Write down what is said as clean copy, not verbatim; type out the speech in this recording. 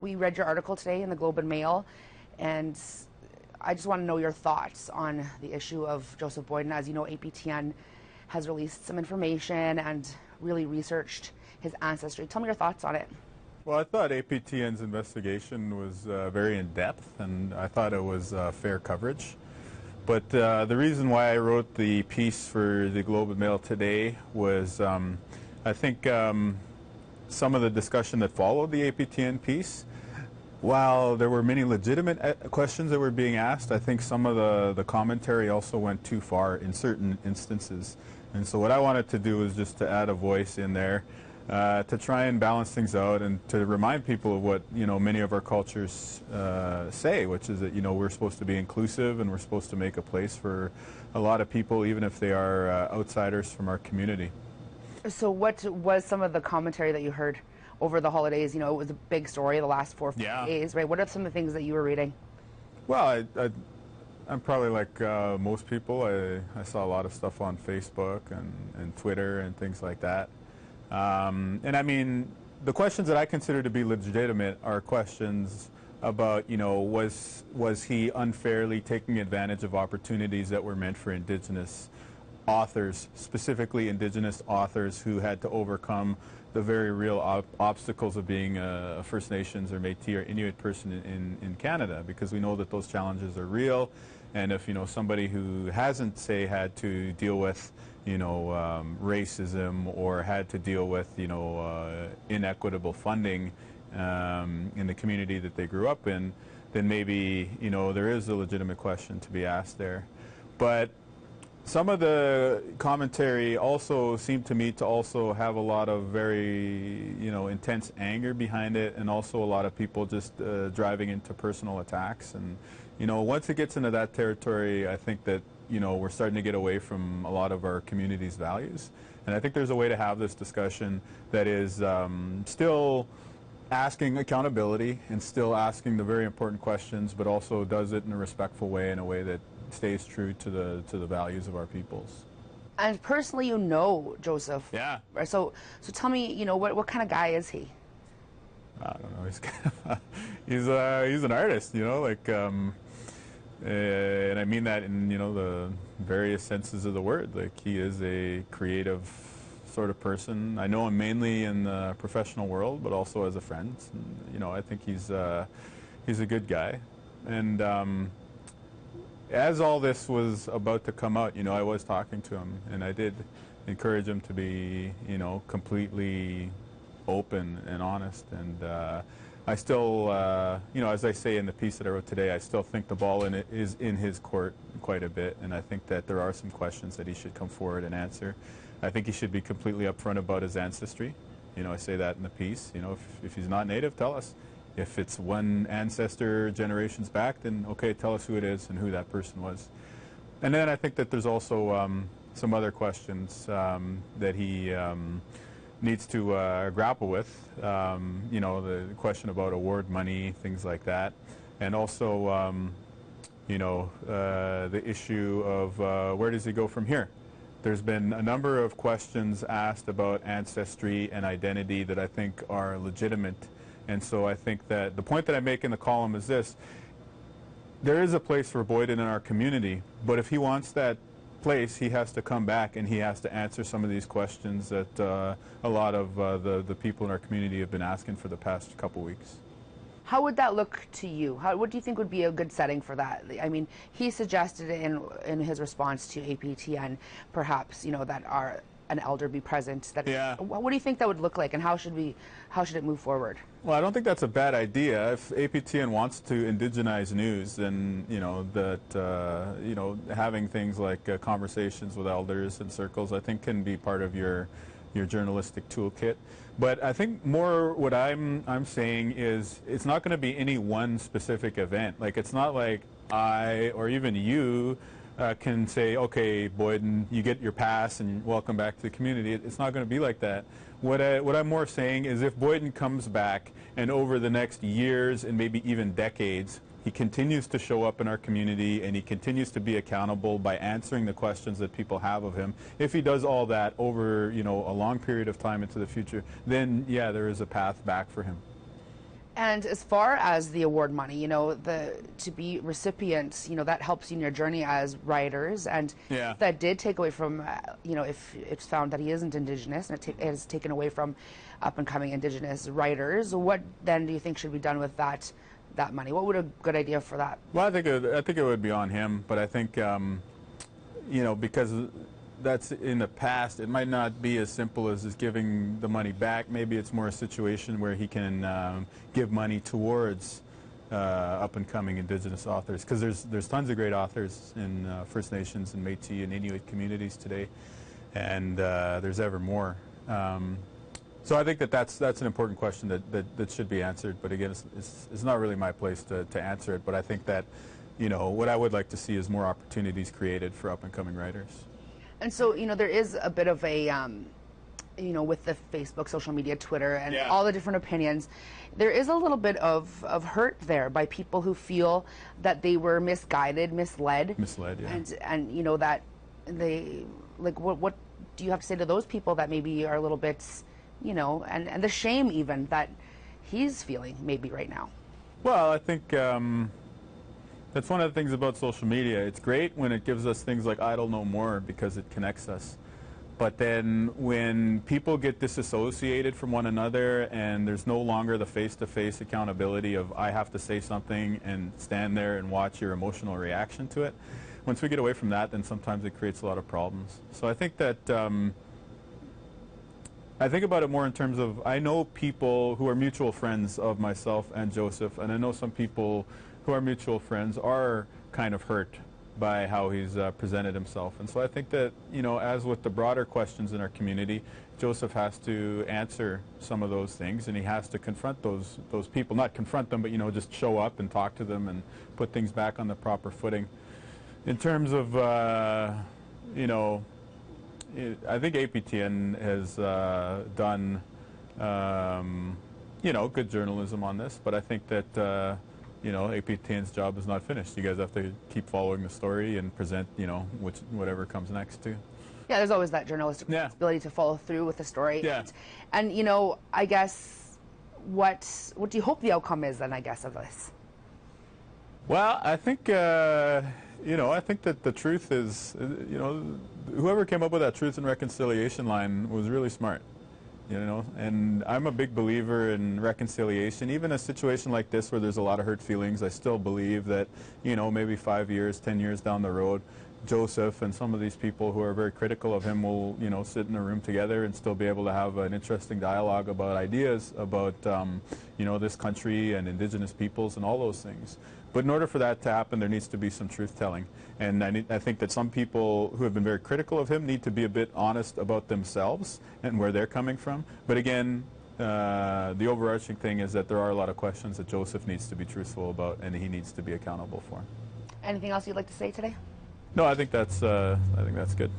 We read your article today in the Globe and Mail, and I just want to know your thoughts on the issue of Joseph Boyden. As you know, APTN has released some information and really researched his ancestry. Tell me your thoughts on it. Well, I thought APTN's investigation was very in-depth, and I thought it was fair coverage. But the reason why I wrote the piece for the Globe and Mail today was I think some of the discussion that followed the APTN piece, while there were many legitimate questions that were being asked, I think some of the commentary also went too far in certain instances. And so what I wanted to do was just to add a voice in there to try and balance things out and to remind people of what, many of our cultures say, which is that, we're supposed to be inclusive and we're supposed to make a place for a lot of people, even if they are outsiders from our community. So what was some of the commentary that you heard over the holidays? It was a big story the last 4 days, right? What are some of the things that you were reading? Well, I'm probably like most people. I saw a lot of stuff on Facebook and Twitter and things like that. And I mean, the questions that I consider to be legitimate are questions about, was he unfairly taking advantage of opportunities that were meant for Indigenous authors, specifically Indigenous authors who had to overcome the very real obstacles of being a First Nations or Métis or Inuit person in Canada, because we know that those challenges are real. And if somebody who hasn't, say, had to deal with racism or had to deal with inequitable funding in the community that they grew up in, then maybe there is a legitimate question to be asked there. But some of the commentary also seemed to me to also have a lot of very, intense anger behind it, and also a lot of people just driving into personal attacks. And, once it gets into that territory, I think that, we're starting to get away from a lot of our community's values. And I think there's a way to have this discussion that is still asking accountability and still asking the very important questions, but also does it in a respectful way, in a way that stays true to the values of our peoples. And personally, Joseph. Yeah. So tell me, what kind of guy is he? I don't know. He's kind of he's an artist, and I mean that in the various senses of the word. Like, he is a creative sort of person. I know him mainly in the professional world, but also as a friend. And, I think he's a good guy. And as all this was about to come out, I was talking to him, and I did encourage him to be, completely open and honest. And I still, as I say in the piece that I wrote today, I still think the ball is in his court quite a bit, and I think that there are some questions that he should come forward and answer. I think he should be completely upfront about his ancestry. I say that in the piece. If he's not Native, tell us. If it's one ancestor generations back, then okay, tell us who it is and who that person was. And then I think that there's also some other questions that he needs to grapple with. The question about award money, things like that. And also, the issue of where does he go from here? There's been a number of questions asked about ancestry and identity that I think are legitimate. And so I think that the point that I make in the column is this: there is a place for Boyden in our community, but if he wants that place, he has to come back and he has to answer some of these questions that a lot of the people in our community have been asking for the past couple weeks. How would that look to you? What do you think would be a good setting for that? I mean, he suggested in his response to APTN, perhaps, that an elder be present. Yeah. What do you think that would look like, and how should it move forward? Well, I don't think that's a bad idea. If APTN wants to indigenize news, then having things like conversations with elders and circles, I think, can be part of your journalistic toolkit. But I think more what I'm saying is it's not going to be any one specific event. Like, it's not like I or even you can say, okay, Boyden, you get your pass and welcome back to the community. It's not going to be like that. What I'm more saying is, if Boyden comes back and over the next years and maybe even decades, he continues to show up in our community and he continues to be accountable by answering the questions that people have of him, if he does all that over a long period of time into the future, then yeah, there is a path back for him. And as far as the award money, to be recipients, that helps you in your journey as writers, and Yeah. that did take away from, if it's found that he isn't Indigenous, and it has taken away from up-and-coming Indigenous writers, what then do you think should be done with that money? What would a good idea for that? Well, I think it would be on him, but I think because that's in the past, it might not be as simple as just giving the money back. Maybe it's more a situation where he can give money towards up-and-coming Indigenous authors, because there's tons of great authors in First Nations and Métis and Inuit communities today, and there's ever more. So I think that's an important question that should be answered. But again, it's not really my place to answer it. But I think that what I would like to see is more opportunities created for up-and-coming writers. And so, there is a bit of a, with the Facebook, social media, Twitter, and Yeah. all the different opinions, there is a little bit of hurt there by people who feel that they were misguided, misled. Misled, yeah. And that they, like, what do you have to say to those people that maybe are a little bit, and the shame even that he's feeling maybe right now? Well, I think that's one of the things about social media. It's great when it gives us things like Idle No More because it connects us. But then when people get disassociated from one another and there's no longer the face-to-face accountability of I have to say something and stand there and watch your emotional reaction to it, once we get away from that, then sometimes it creates a lot of problems. So I think that I think about it more in terms of I know people who are mutual friends of myself and Joseph, and I know some people who are mutual friends are kind of hurt by how he's presented himself. And so I think that, as with the broader questions in our community, Joseph has to answer some of those things, and he has to confront those people. Not confront them, but, just show up and talk to them and put things back on the proper footing. In terms of, I think APTN has done, good journalism on this, but I think that APTN's job is not finished. You guys have to keep following the story and present, whatever comes next too. Yeah, there's always that journalistic responsibility to follow through with the story. Yeah. And I guess, what do you hope the outcome is then, I guess, of this? Well, I think, I think that the truth is, whoever came up with that truth and reconciliation line was really smart. And I'm a big believer in reconciliation. Even a situation like this where there's a lot of hurt feelings, I still believe that, maybe 5 years, 10 years down the road, Joseph and some of these people who are very critical of him will, sit in a room together and still be able to have an interesting dialogue about ideas about, this country and Indigenous peoples and all those things. But in order for that to happen, there needs to be some truth-telling. And I think that some people who have been very critical of him need to be a bit honest about themselves and where they're coming from. But again, the overarching thing is that there are a lot of questions that Joseph needs to be truthful about and he needs to be accountable for. Anything else you'd like to say today? No, I think that's good.